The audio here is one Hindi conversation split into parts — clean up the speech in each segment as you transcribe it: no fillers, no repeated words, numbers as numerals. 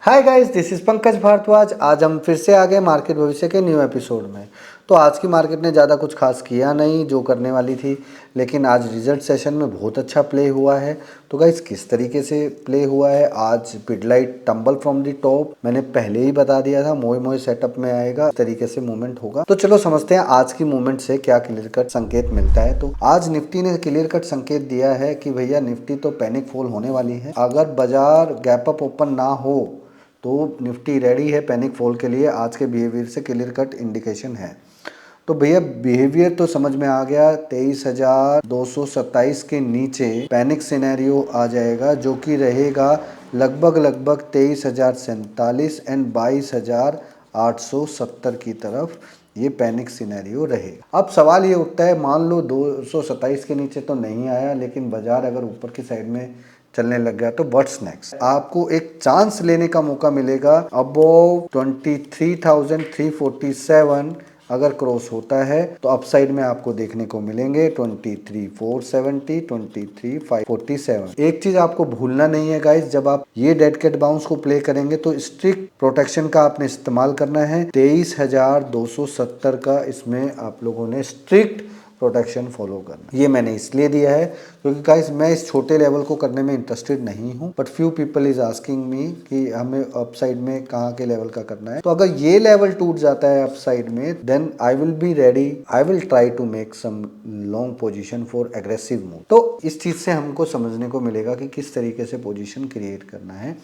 Hi guys, this is Pankaj Bhardwaj. आज हम फिर से आ गए मार्केट भविष्य के न्यू एपिसोड में। तो आज की मार्केट ने ज़्यादा कुछ खास किया नहीं जो करने वाली थी, लेकिन आज रिजल्ट सेशन में बहुत अच्छा प्ले हुआ है। तो गाइस किस तरीके से प्ले हुआ है, आज Pidilite tumble from the top, मैंने पहले ही बता दिया था मोए मोए सेटअप में आएगा, इस तरीके से मूवमेंट होगा। तो चलो समझते हैं आज की मूवमेंट से क्या क्लियर कट संकेत मिलता है। तो आज निफ्टी ने क्लियर कट संकेत दिया है कि भैया निफ्टी तो पैनिक फॉल होने वाली है। अगर बाजार गैप अप ओपन ना हो तो निफ्टी रेडी है पैनिक फॉल के लिए। आज के बिहेवियर से क्लियर कट इंडिकेशन है। तो भैया बिहेवियर तो समझ में आ गया, 23,227 के नीचे पैनिक सिनेरियो आ जाएगा जो कि रहेगा लगभग 23,047 एंड 22,870 की तरफ। ये पैनिक सिनेरियो रहेगा। अब सवाल ये उठता है, मान लो 227 के नीचे तो नहीं आया, लेकिन बाजार अगर ऊपर की साइड में चलने लग गया तो व्हाट्स नेक्स्ट। आपको एक चांस लेने का मौका मिलेगा। अबोव 23,347 अगर क्रॉस होता है तो अपसाइड में आपको देखने को मिलेंगे 23,470, 23,547। एक चीज आपको भूलना नहीं है गाइस, जब आप ये डेड कैट बाउंस को प्ले करेंगे तो स्ट्रिक्ट प्रोटेक्शन का आपने इस्तेमाल करना है। 23,270 का इसमें आप लोगों ने स्ट्रिक्ट प्रोटेक्शन फॉलो करना। ये मैंने इसलिए दिया है क्योंकि गाइस मैं इस छोटे लेवल को करने में इंटरेस्टेड नहीं हूं, but few people is asking me कि हमें अपसाइड में कहाँ के लेवल का करना है। तो अगर ये लेवल टूट जाता है अपसाइड में, then I will be ready, I will try to make some long position for aggressive move. तो इस चीज से हमको समझने को मिलेगा कि किस तरीके से पोजीशन क्रिएट करना है।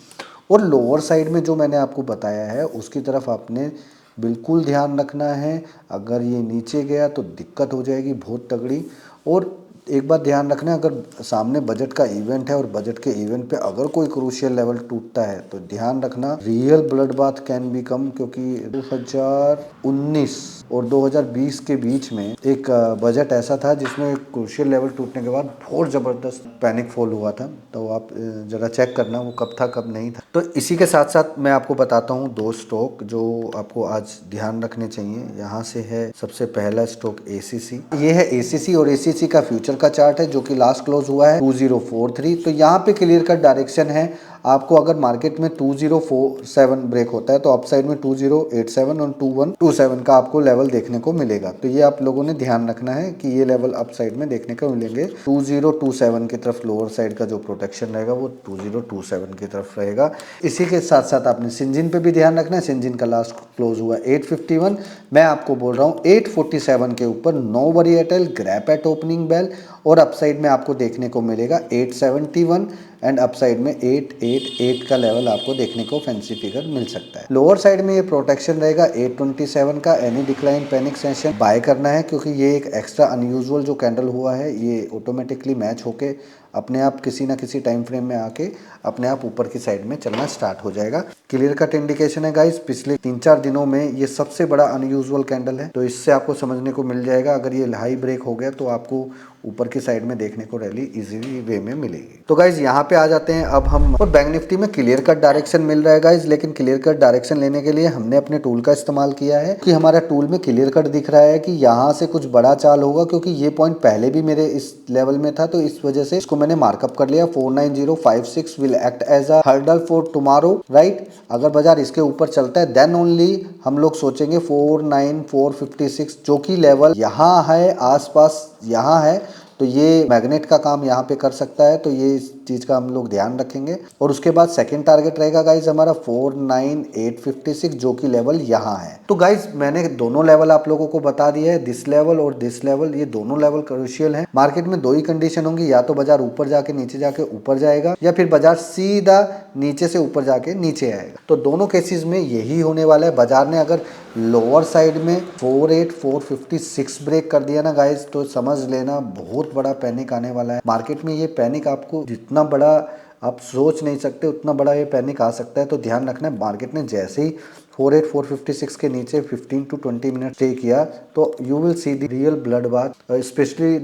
और लोअर साइड में जो मैंने आपको बताया है उसकी तरफ आपने बिल्कुल ध्यान रखना है। अगर ये नीचे गया तो दिक्कत हो जाएगी बहुत तगड़ी। और एक बात ध्यान रखना है, अगर सामने बजट का इवेंट है और बजट के इवेंट पे अगर कोई क्रूशियल लेवल टूटता है तो ध्यान रखना real blood bath can be come, क्योंकि 2019 और 2020 के बीच में एक बजट ऐसा था जिसमें क्रूशियल लेवल टूटने के बाद बहुत ज़बरदस्त पैनिक फॉल हुआ था। तो आप ज़रा चेक करना वो कब था कब नहीं था। तो इसी के साथ साथ मैं आपको बताता हूँ दो स्टॉक जो आपको आज ध्यान रखने चाहिए। यहाँ से है सबसे पहला स्टॉक एसीसी। ये है एसीसी और एसीसी का फ्यूचर का चार्ट है जो कि लास्ट क्लोज हुआ है 2043। तो यहाँ पे क्लियर कट डायरेक्शन है। आपको अगर मार्केट में 2047 ब्रेक होता है तो अपसाइड में 2087 और 2127 का आपको लेवल देखने को मिलेगा। तो ये आप लोगों ने ध्यान रखना है कि ये लेवल अपसाइड में देखने को मिलेंगे। 2027 की तरफ लोअर साइड का जो प्रोटेक्शन रहेगा वो 2027 की तरफ रहेगा। इसी के साथ साथ आपने सिंजिन पे भी ध्यान रखना है। सिंजिन का लास्ट क्लोज हुआ 851। मैं आपको बोल रहा हूँ 847 के ऊपर no worry at all, grab at opening bell. और अपसाइड में आपको देखने को मिलेगा 871 एंड अपसाइड में 888 का लेवल आपको देखने को फैंसी फिगर मिल सकता है। लोअर साइड में ये प्रोटेक्शन रहेगा 827 का। Any decline panic session buy करना है क्योंकि ये एक एक्स्ट्रा अनयूजुअल जो कैंडल हुआ है ये ऑटोमेटिकली मैच होके अपने आप किसी ना किसी टाइम फ्रेम में आके अपने आप ऊपर की साइड में चलना स्टार्ट हो जाएगा। क्लियर कट इंडिकेशन है गाइस, पिछले 3-4 दिनों में ये सबसे बड़ा अनयूजुअल कैंडल है। तो इससे आपको समझने को मिल जाएगा अगर ये हाई ब्रेक हो गया तो आपको ऊपर की साइड में देखने को रैली इजीली वे में मिलेगी। तो गाइज यहाँ पे आ जाते हैं अब हम। और बैंक निफ्टी में क्लियर कट डायरेक्शन मिल रहा है गाइज, लेकिन क्लियर कट डायरेक्शन लेने के लिए हमने अपने टूल का इस्तेमाल किया है कि हमारा टूल में क्लियर कट दिख रहा है कि यहाँ से कुछ बड़ा चाल होगा, क्योंकि ये पॉइंट पहले भी मेरे इस लेवल में था। तो इस वजह से इसको मैंने मार्कअप कर लिया। 49056 will act as a hurdle for tomorrow, right. अगर बाजार इसके ऊपर चलता है देन ओनली हम लोग सोचेंगे 49456 जो कि लेवल यहाँ है, आसपास यहाँ है। तो ये मैग्नेट का काम यहाँ पे कर सकता है। तो ये इस चीज का हम लोग ध्यान रखेंगे। और उसके बाद सेकंड टारगेट रहेगा गाइज हमारा 49856 जो कि लेवल यहाँ है। तो गाइज मैंने दोनों लेवल आप लोगों को बता दिया है, दिस लेवल और दिस लेवल। ये दोनों लेवल क्रूशियल है। मार्केट में दो ही कंडीशन होंगी, या तो बाजार ऊपर जाके नीचे जाके ऊपर जाएगा, या फिर बाजार सीधा नीचे से ऊपर जाके नीचे आएगा। तो दोनों केसेस में यही होने वाला है। बाजार ने अगर लोअर साइड में 48456 ब्रेक कर दिया ना गाइज, तो समझ लेना बहुत बड़ा पैनिक आने वाला है मार्केट में। ये पैनिक आपको जितना बड़ा आप सोच नहीं सकते उतना बड़ा ये पैनिक आ सकता है। तो ध्यान रखना है, मार्केट ने जैसे ही 48456 के नीचे 15 to 20 मिनट स्टे किया तो you will see the real blood bath. Specially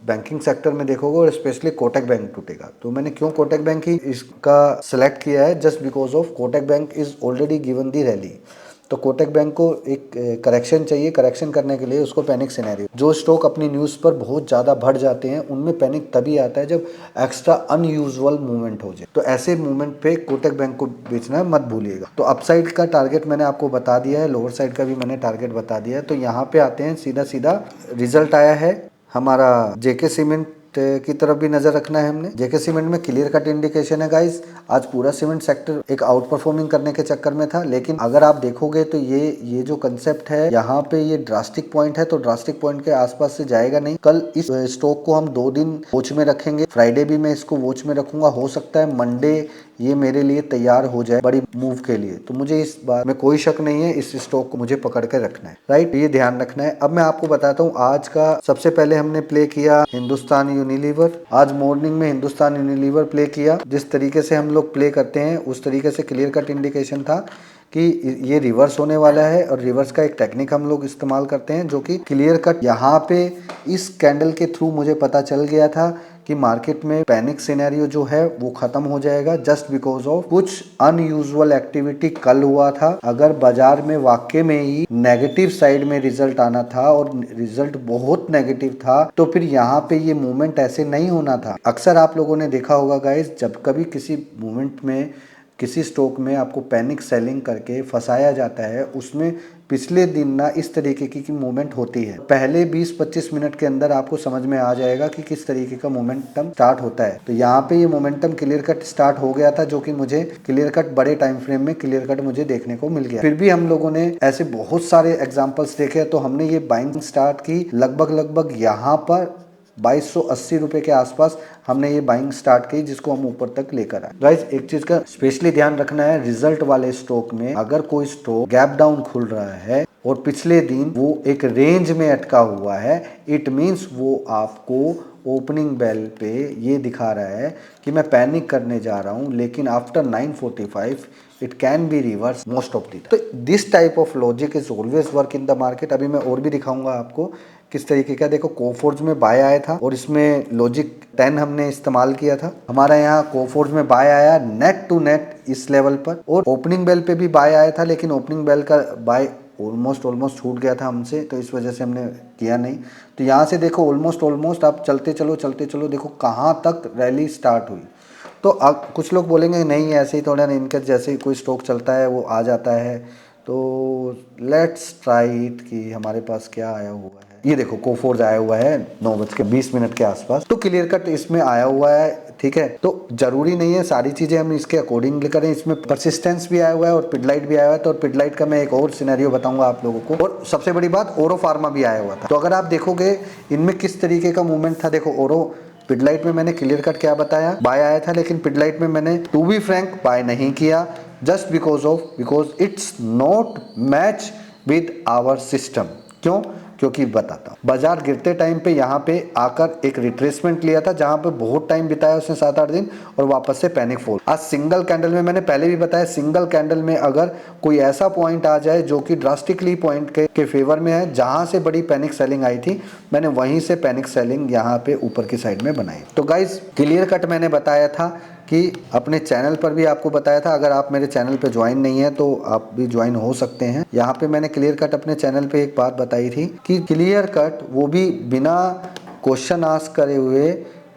banking sector में देखोगे और स्पेशली कोटक बैंक टूटेगा। तो मैंने क्यों कोटक बैंक ही इसका सेलेक्ट किया है, just because of Kotak bank is already given the rally. तो कोटक बैंक को एक करेक्शन चाहिए। करेक्शन करने के लिए उसको पैनिक सिनेरियो, जो स्टॉक अपनी न्यूज़ पर बहुत ज़्यादा बढ़ जाते हैं उनमें पैनिक तभी आता है जब एक्स्ट्रा अनयूजुअल मूवमेंट हो जाए। तो ऐसे मूवमेंट पे कोटक बैंक को बेचना मत भूलिएगा। तो अपसाइड का टारगेट मैंने आपको बता दिया है, लोअर साइड का भी मैंने टारगेट बता दिया है। तो यहाँ पे आते हैं, सीधा सीधा रिजल्ट आया है हमारा जेके सीमेंट की तरफ भी नजर रखना है हमने। जेके सीमेंट में क्लियर कट इंडिकेशन है गाइस, आज पूरा सीमेंट सेक्टर एक आउट परफॉर्मिंग करने के चक्कर में था, लेकिन अगर आप देखोगे तो ये जो कंसेप्ट है यहाँ पे ये ड्रास्टिक पॉइंट है, तो ड्रास्टिक पॉइंट के आसपास से जाएगा नहीं। कल इस स्टॉक को हम 2 दिन वॉच में रखेंगे, फ्राइडे भी मैं इसको वॉच में रखूंगा। हो सकता है मंडे ये मेरे लिए तैयार हो जाए बड़ी मूव के लिए, तो मुझे इस बात में कोई शक नहीं है, इस स्टॉक को मुझे पकड़ के रखना है, राइट, ये ध्यान रखना है। अब मैं आपको बताता हूँ आज का सबसे पहले हमने प्ले किया हिंदुस्तान यूनिलीवर। आज मॉर्निंग में हिंदुस्तान यूनिलीवर प्ले किया। जिस तरीके से हम लोग प्ले करते हैं उस तरीके से क्लियर कट इंडिकेशन था कि ये रिवर्स होने वाला है, और रिवर्स का एक टेक्निक हम लोग इस्तेमाल करते हैं जो कि क्लियर कट यहाँ पे इस कैंडल के थ्रू मुझे पता चल गया था कि मार्केट में पैनिक सिनेरियो जो है वो खत्म हो जाएगा, जस्ट बिकॉज ऑफ कुछ अनयूजुअल एक्टिविटी कल हुआ था। अगर बाजार में वाकई में ही नेगेटिव साइड में रिजल्ट आना था और रिजल्ट बहुत नेगेटिव था, तो फिर यहाँ पे ये मूवमेंट ऐसे नहीं होना था। अक्सर आप लोगों ने देखा होगा गाइस, जब कभी किसी मूवमेंट में किसी स्टॉक में आपको पैनिक सेलिंग करके फंसाया जाता है, उसमें पिछले दिन ना इस तरीके की मूवमेंट होती है। पहले 20-25 मिनट के अंदर आपको समझ में आ जाएगा कि किस तरीके का मोमेंटम स्टार्ट होता है। तो यहाँ पे ये मोमेंटम क्लियर कट स्टार्ट हो गया था, जो कि मुझे क्लियर कट बड़े टाइम फ्रेम में क्लियर कट मुझे देखने को मिल गया। फिर भी हम लोगों ने ऐसे बहुत सारे एग्जाम्पल्स देखे, तो हमने ये बाइंग स्टार्ट की लगभग यहाँ पर 2280 रुपए के आसपास हमने ये बाइंग स्टार्ट की, जिसको हम ऊपर तक लेकर आए। गाइस एक चीज का स्पेशली ध्यान रखना है, रिजल्ट वाले स्टॉक में अगर कोई स्टॉक गैप डाउन खुल रहा है और पिछले दिन वो एक रेंज में अटका हुआ है, इट मींस वो आपको ओपनिंग बेल पे ये दिखा रहा है कि मैं पैनिक करने जा रहा हूँ, लेकिन after 9:45 it can be reverse most of the. तो this type of logic is always work in the market. अभी मैं और भी दिखाऊंगा आपको किस तरीके का। देखो कोफोर्ज में बाय आया था और इसमें लॉजिक 10 हमने इस्तेमाल किया था। हमारा यहाँ कोफोर्ज में बाय आया नेट टू नेट इस लेवल पर, और ओपनिंग बेल पे भी बाय आया था, लेकिन ओपनिंग बेल का बाय ऑलमोस्ट छूट गया था हमसे, तो इस वजह से हमने किया नहीं। तो यहाँ से देखो ऑलमोस्ट आप चलते चलो देखो कहाँ तक रैली स्टार्ट हुई। तो अब कुछ लोग बोलेंगे नहीं ऐसे ही थोड़ा इनके जैसे ही कोई स्टॉक चलता है वो आ जाता है। तो लेट्स ट्राई इट कि हमारे पास क्या आया हुआ है। ये देखो कोफोर्ज आया हुआ है 9:20 के आसपास, तो क्लियर कट इसमें आया हुआ है, ठीक है। तो जरूरी नहीं है सारी चीजें हम इसके अकॉर्डिंगली करें, इसमें परसिस्टेंस भी आया हुआ है और पिडलाइट भी आया हुआ है। तो पिडलाइट का मैं एक और सिनेरियो बताऊंगा आप लोगों को, और सबसे बड़ी बात ओरो फार्मा भी आया हुआ था। तो अगर आप देखोगे इनमें किस तरीके का मूवमेंट था, देखो ओरो पिडलाइट में मैंने क्लियर कट क्या बताया, बाय आया था, लेकिन पिडलाइट में मैंने टू बी फ्रैंक बाय नहीं किया, just because it's not match with our system. क्यों? क्योंकि बताता हूँ, बाजार गिरते टाइम पे यहाँ पे आकर एक रिट्रेसमेंट लिया था, जहां पे बहुत टाइम बिताया उसने 7-8 दिन, और वापस से पैनिक फॉल। आज सिंगल कैंडल में मैंने पहले भी बताया, सिंगल कैंडल में अगर कोई ऐसा पॉइंट आ जाए जो कि ड्रास्टिकली पॉइंट के फेवर में है, जहां से बड़ी पैनिक सेलिंग आई थी, मैंने वहीं से पैनिक सेलिंग यहाँ पे ऊपर की साइड में बनाई। तो गाइज क्लियर कट मैंने बताया था कि अपने चैनल पर भी आपको बताया था। अगर आप मेरे चैनल पे ज्वाइन नहीं है तो आप भी ज्वाइन हो सकते हैं। यहाँ पे मैंने क्लियर कट अपने चैनल पे एक बात बताई थी कि क्लियर कट वो भी बिना क्वेश्चन आस्क करे हुए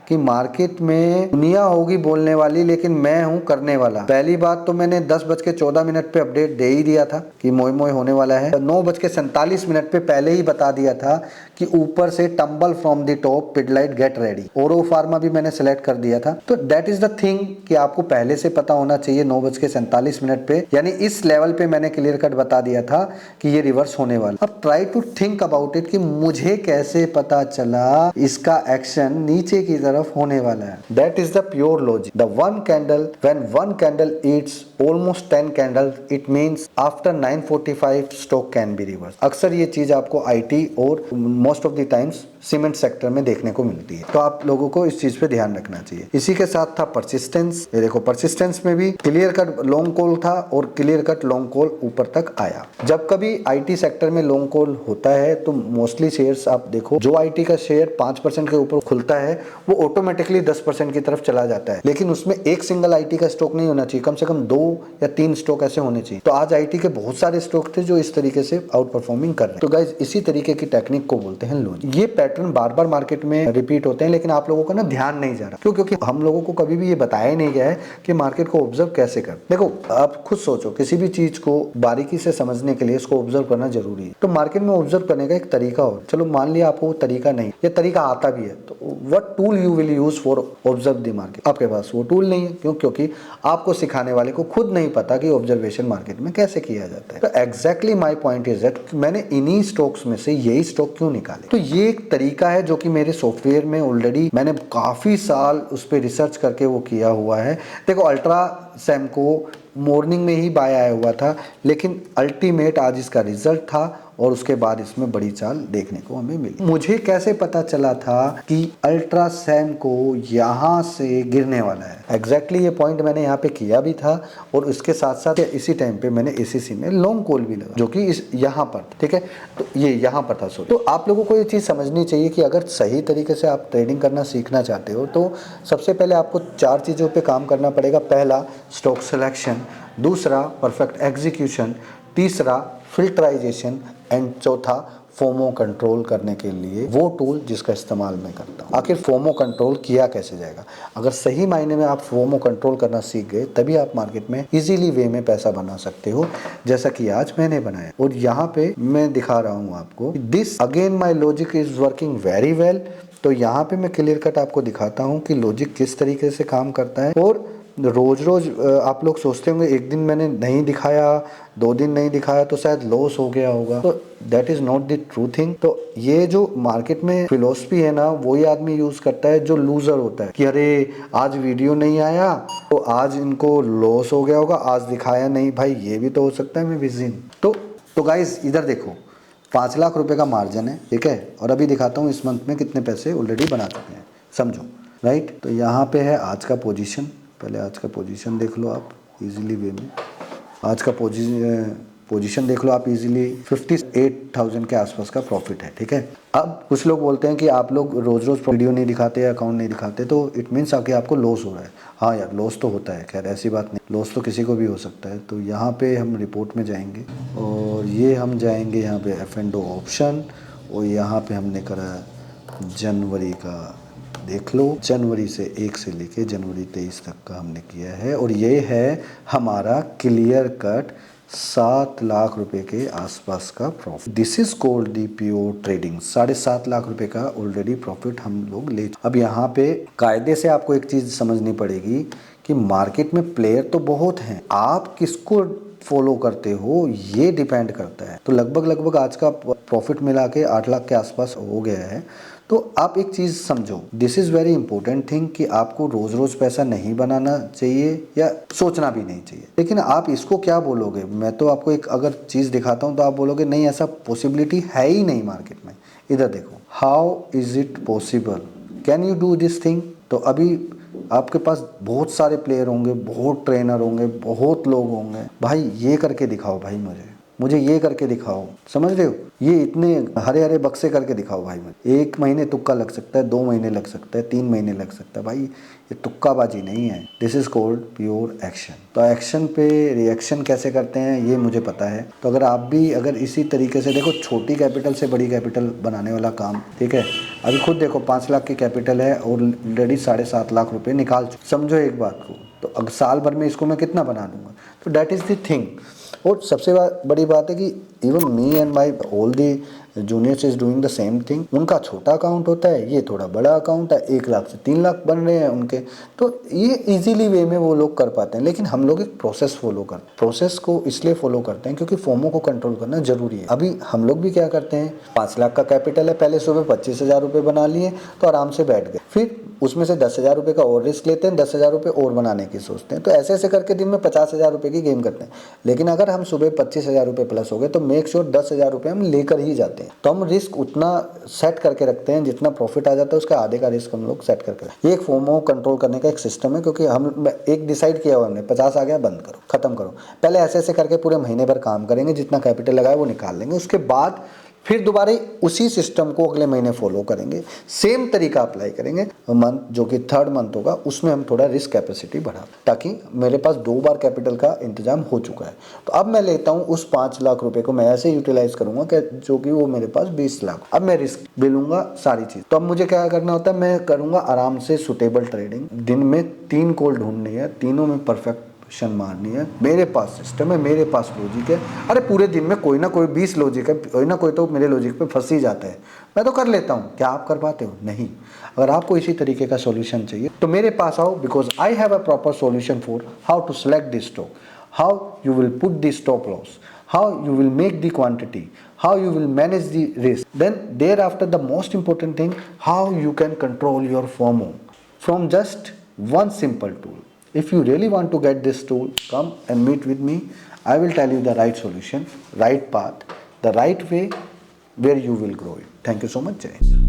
कि मार्केट में दुनिया होगी बोलने वाली, लेकिन मैं हूं करने वाला। पहली बात तो मैंने 10:14 पे अपडेट दे ही दिया था कि मोय मोय होने वाला है। 9:47 पे पहले ही बता दिया था कि ऊपर से tumble from the top, Pidilite get ready. ओरो फार्मा भी मैंने सेलेक्ट कर दिया था। तो दैट इज द थिंग कि आपको पहले से पता होना चाहिए 9:47 पे, यानी इस लेवल पे मैंने क्लियर कट बता दिया था कि ये रिवर्स होने वाला। अब try to think about it कि मुझे कैसे पता चला इसका एक्शन नीचे की तरफ होने वाला है। That is the pure logic. The one candle, when one candle eats almost 10 candles, it means after 9:45 stock can be reversed. अक्सर ये चीज आपको IT और most of the times cement sector में देखने को मिलती है। तो आप लोगों को इस चीज पे ध्यान रखना चाहिए। इसी के साथ था परसिस्टेंस। ये देखो परसिस्टेंस में भी क्लियर कट लॉन्ग कॉल था और क्लियर कट लॉन्ग कॉल ऊपर तक आया। जब कभी IT सेक्टर में लॉन्ग कॉल होता है तो मोस्टली शेयर्स आप देखो, जो IT का शेयर 5% के ऊपर खुलता है वो ऑटोमेटिकली 10% की तरफ चला जाता है। लेकिन उसमें एक सिंगल IT का स्टॉक नहीं होना चाहिए, कम से कम 2 या 3 स्टॉक ऐसे होने चाहिए। तो आज आईटी के बहुत सारे स्टॉक थे जो इस तरीके से आउट परफॉर्मिंग कर रहे हैं। तो गाइज इसी तरीके की टेक्निक को बोलते हैं लॉजिक। ये पैटर्न बार बार मार्केट में रिपीट होते हैं, लेकिन आप लोगों का ना ध्यान नहीं जा रहा। क्यों? क्योंकि हम लोगों को कभी भी ये बताया नहीं गया है कि मार्केट को ऑब्जर्व कैसे कर। देखो आप खुद सोचो, किसी भी चीज को बारीकी से समझने के लिए इसको ऑब्जर्व करना जरूरी है। तो मार्केट में ऑब्जर्व करने का एक तरीका हो, चलो मान लिया आपको वो तरीका नहीं, ये तरीका आता भी है, तो what tool you will use for observe the market? आपके पास वो टूल नहीं है। क्यों? क्योंकि आपको सिखाने वाले को खुद नहीं पता कि ऑब्जर्वेशन मार्केट में कैसे किया जाता है। तो exactly my point is that मैंने इन्हीं स्टॉक्स में से यही स्टॉक क्यों निकाले। तो ये एक तरीका है जो कि मेरे सॉफ्टवेयर में ऑलरेडी मैंने काफी साल उस पर रिसर्च करके वो किया हुआ है। देखो अल्ट्रा सैमको मॉर्निंग में ही बाय आया हुआ था, लेकिन अल्टीमेट आज इसका रिजल्ट था और उसके बाद इसमें बड़ी चाल देखने को हमें मिली। मुझे कैसे पता चला था कि अल्ट्रा सैमको यहाँ से गिरने वाला है? एग्जैक्टली ये पॉइंट मैंने यहाँ पे किया भी था, और उसके साथ साथ इसी टाइम पे मैंने एसीसी में लॉन्ग कॉल भी लगा, जो कि इस यहाँ पर, ठीक है, तो ये यहाँ पर था। सॉरी। तो आप लोगों को ये चीज़ समझनी चाहिए कि अगर सही तरीके से आप ट्रेडिंग करना सीखना चाहते हो तो सबसे पहले आपको 4 चीज़ों पे काम करना पड़ेगा। पहला स्टॉक सिलेक्शन, दूसरा परफेक्ट एग्जीक्यूशन, तीसरा फिल्टराइजेशन, एंड चौथा फोमो कंट्रोल करने के लिए वो टूल जिसका इस्तेमाल मैं करता हूँ। आखिर फोमो कंट्रोल किया कैसे जाएगा? अगर सही मायने में आप फोमो कंट्रोल करना सीख गए तभी आप मार्केट में इजीली वे में पैसा बना सकते हो, जैसा कि आज मैंने बनाया। और यहाँ पे मैं दिखा रहा हूँ आपको, this again my logic is working very well. तो यहाँ पे मैं क्लियर कट आपको दिखाता हूँ कि लॉजिक किस तरीके से काम करता है। और रोज रोज आप लोग सोचते होंगे एक दिन मैंने नहीं दिखाया, 2 दिन नहीं दिखाया तो शायद लॉस हो गया होगा, तो that is not the true thing. तो ये जो मार्केट में फिलोसफी है ना, वही आदमी यूज करता है जो लूजर होता है कि अरे आज वीडियो नहीं आया तो आज इनको लॉस हो गया होगा, आज दिखाया नहीं। भाई ये भी तो हो सकता है मैं बिजी हूँ। तो गाइस इधर देखो, 5 लाख रुपए का मार्जिन है, ठीक है, और अभी दिखाता हूँ इस मंथ में कितने पैसे ऑलरेडी बना चुके हैं, समझो, राइट। तो यहाँ पे है आज का पोजीशन, पहले आज का पोजीशन देख लो आप इजीली वे में। आज का पोजीशन देख लो आप इजीली, 58,000 के आसपास का प्रॉफिट है, ठीक है। अब कुछ लोग बोलते हैं कि आप लोग रोज रोज वीडियो नहीं दिखाते, अकाउंट नहीं दिखाते, तो इट मीन्स आके आपको लॉस हो रहा है। हाँ यार, लॉस तो होता है, खैर ऐसी बात नहीं, लॉस तो किसी को भी हो सकता है। तो यहाँ पे हम रिपोर्ट में जाएंगे और ये हम जाएंगे यहाँ पे F&O ऑप्शन, और यहाँ पे हमने करा जनवरी का, देख लो, जनवरी से 1 से लेके जनवरी 23 तक का हमने किया है। और ये है हमारा क्लियर कट 7 लाख रुपए के आसपास का profit. This is called the pure trading. 7.5 lakh रुपए का ऑलरेडी प्रॉफिट हम लोग ले। अब यहाँ पे कायदे से आपको एक चीज समझनी पड़ेगी कि मार्केट में प्लेयर तो बहुत हैं, आप किसको फॉलो करते हो ये डिपेंड करता है। तो लगभग आज का प्रॉफिट मिला के 8 लाख के आसपास हो गया है। तो आप एक चीज़ समझो, this is very important thing कि आपको रोज़ रोज़ पैसा नहीं बनाना चाहिए या सोचना भी नहीं चाहिए। लेकिन आप इसको क्या बोलोगे? मैं तो आपको एक अगर चीज़ दिखाता हूँ तो आप बोलोगे नहीं, ऐसा पॉसिबिलिटी है ही नहीं मार्केट में। इधर देखो, how is it possible, can you do this thing? तो अभी आपके पास बहुत सारे प्लेयर होंगे, बहुत ट्रेनर होंगे, बहुत लोग होंगे, भाई ये करके दिखाओ, भाई मुझे ये करके दिखाओ, समझ रहे हो? ये इतने हरे हरे बक्से करके दिखाओ भाई मुझे। 1 महीने तुक्का लग सकता है, 2 महीने लग सकता है, 3 महीने लग सकता है, भाई ये तुक्काबाजी नहीं है। This is called pure action. तो एक्शन पे रिएक्शन कैसे करते हैं ये मुझे पता है। तो अगर आप भी अगर इसी तरीके से देखो, छोटी कैपिटल से बड़ी कैपिटल बनाने वाला काम, ठीक है। अभी खुद देखो 5 लाख की कैपिटल है और ऑलरेडी 7.5 लाख रुपए निकाल चुके। समझो एक बात को, तो अब साल भर में इसको मैं कितना बना दूंगा? तो दैट इज द थिंग। और सबसे बड़ी बात है कि even me and my all the juniors is doing the same thing. उनका छोटा अकाउंट होता है, ये थोड़ा बड़ा अकाउंट है, 1 लाख से 3 लाख बन रहे हैं उनके, तो ये इजीली वे में वो लोग कर पाते हैं। लेकिन हम लोग एक प्रोसेस फॉलो करते हैं। प्रोसेस को इसलिए फॉलो करते हैं क्योंकि फोमो को कंट्रोल करना जरूरी है। अभी हम लोग भी क्या करते हैं, 5 लाख का कैपिटल है, पहले सुबह 25,000 रुपये बना लिए तो आराम से बैठ गए, फिर उसमें से 10,000 रुपये का और रिस्क लेते हैं, 10,000 रुपये और बनाने की सोचते हैं। तो ऐसे ऐसे करके दिन में 50,000 रुपये की गेम करते हैं। लेकिन अगर हम सुबह 25,000 रुपये प्लस हो गए तो मेक श्योर 10,000 रुपये हम लेकर ही जाते हैं। तो हम रिस्क उतना सेट करके रखते हैं, जितना प्रॉफिट आ जाता है उसका आधे का रिस्क हम लोग सेट करके रखते हैं। ये एक फोमो कंट्रोल करने का एक सिस्टम है, क्योंकि हम एक डिसाइड किया हुआ हमने, 50 आ गया बंद करो, खत्म करो। पहले ऐसे ऐसे करके पूरे महीने भर काम करेंगे, जितना कैपिटल लगाए वो निकाल लेंगे, उसके बाद फिर दोबारा उसी सिस्टम को अगले महीने फॉलो करेंगे, सेम तरीका अप्लाई करेंगे। मंथ जो कि थर्ड मंथ होगा उसमें हम थोड़ा रिस्क कैपेसिटी बढ़ा, ताकि मेरे पास 2 बार कैपिटल का इंतजाम हो चुका है। तो अब मैं लेता हूँ उस 5 लाख रुपए को, मैं ऐसे यूटिलाइज करूंगा कि जो कि वो मेरे पास 20 लाख। अब मैं रिस्क भी लूंगा सारी चीज। तो अब मुझे क्या करना होता है, मैं करूंगा आराम से सुटेबल ट्रेडिंग। दिन में 3 कॉल ढूंढनी है, तीनों में परफेक्ट मारनी है। मेरे पास सिस्टम है, मेरे पास लॉजिक है। अरे पूरे दिन में कोई ना कोई 20 लॉजिक है, कोई ना कोई तो मेरे लॉजिक पे फंस ही जाता है। मैं तो कर लेता हूँ, क्या आप कर पाते हो? नहीं। अगर आपको इसी तरीके का सॉल्यूशन चाहिए तो मेरे पास आओ, because I have a proper solution for how to select this stock, how you will put the stop loss, how you will make the quantity, how you will manage the risk. Then thereafter the most important thing, how you can control your FOMO from just one simple tool. If you really want to get this tool, come and meet with me. I will tell you the right solution, right path, the right way where you will grow it. Thank you so much, Jay.